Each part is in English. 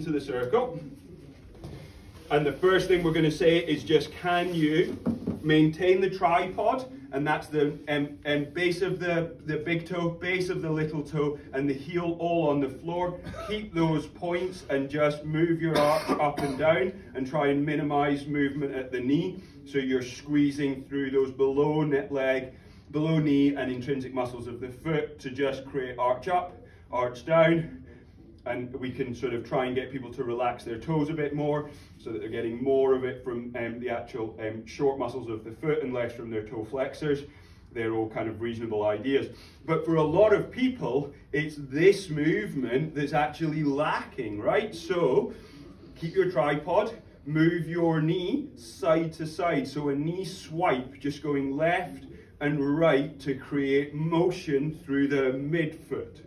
into the circle. And the first thing we're going to say is just, can you maintain the tripod? And that's the base of the big toe, base of the little toe, and the heel all on the floor. Keep those points and just move your arch up and down and try and minimize movement at the knee. So you're squeezing through those below knee and intrinsic muscles of the foot to just create arch up, arch down. And we can sort of try and get people to relax their toes a bit more so that they're getting more of it from the actual short muscles of the foot and less from their toe flexors. They're all kind of reasonable ideas. But for a lot of people, it's this movement that's actually lacking, right? So keep your tripod, move your knee side to side. So a knee swipe, just going left and right to create motion through the midfoot.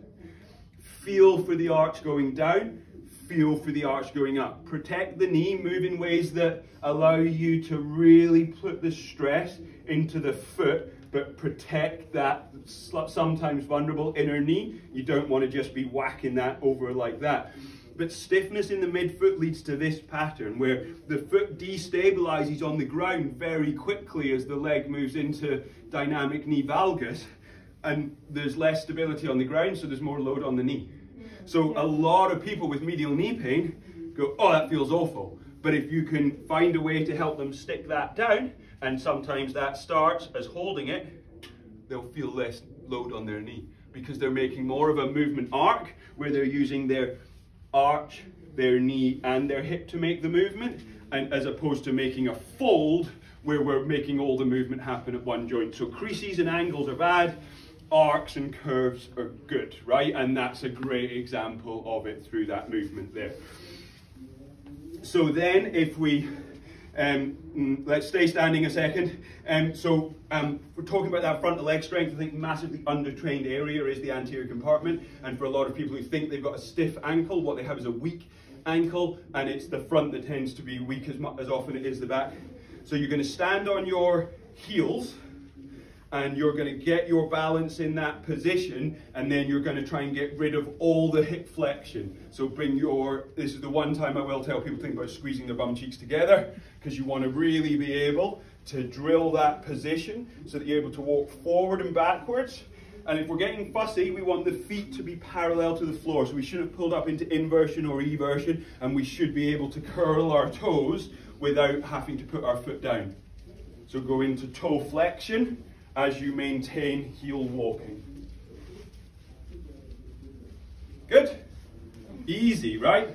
Feel for the arch going down, feel for the arch going up. Protect the knee, move in ways that allow you to really put the stress into the foot, but protect that sometimes vulnerable inner knee. You don't want to just be whacking that over like that. But stiffness in the midfoot leads to this pattern where the foot destabilizes on the ground very quickly as the leg moves into dynamic knee valgus, and there's less stability on the ground, so there's more load on the knee. So a lot of people with medial knee pain go, oh, that feels awful. But if you can find a way to help them stick that down, and sometimes that starts as holding it, they'll feel less load on their knee because they're making more of a movement arc where they're using their arch, their knee and their hip to make the movement, and as opposed to making a fold where we're making all the movement happen at one joint. So creases and angles are bad. Arcs and curves are good, right? And that's a great example of it through that movement there. So then if we, let's stay standing a second. We're talking about that frontal leg strength. I think massively undertrained area is the anterior compartment. And for a lot of people who think they've got a stiff ankle, what they have is a weak ankle, and it's the front that tends to be weak as often it is the back. So you're going to stand on your heels, and you're going to get your balance in that position, and then you're going to try and get rid of all the hip flexion. So this is the one time I will tell people to think about squeezing their bum cheeks together, because you want to really be able to drill that position so that you're able to walk forward and backwards. And if we're getting fussy, we want the feet to be parallel to the floor. So we should have pulled up into inversion or eversion, and we should be able to curl our toes without having to put our foot down. So go into toe flexion as you maintain heel walking. Good? Easy, right?